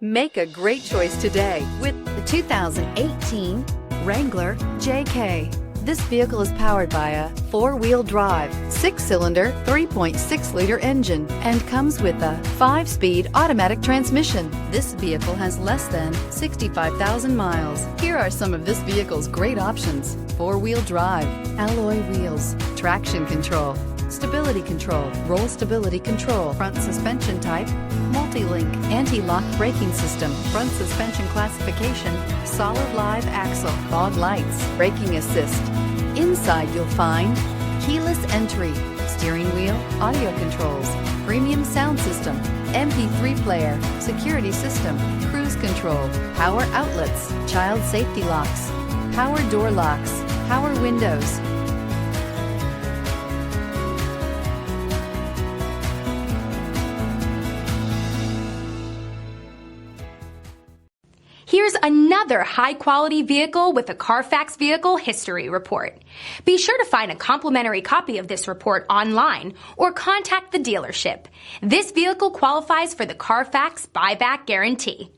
Make a great choice today with the 2018 Wrangler JK. This vehicle is powered by a 4-wheel drive, 6-cylinder, 3.6-liter engine and comes with a 5-speed automatic transmission. This vehicle has less than 65,000 miles. Here are some of this vehicle's great options: 4-wheel drive, alloy wheels, traction control, stability control, roll stability control, front suspension type, multi-link, anti-lock braking system, front suspension classification, solid live axle, fog lights, braking assist. Inside you'll find keyless entry, steering wheel audio controls, premium sound system, MP3 player, security system, cruise control, power outlets, child safety locks, power door locks, power windows. Here's another high-quality vehicle with a Carfax Vehicle History Report. Be sure to find a complimentary copy of this report online or contact the dealership. This vehicle qualifies for the Carfax Buyback Guarantee.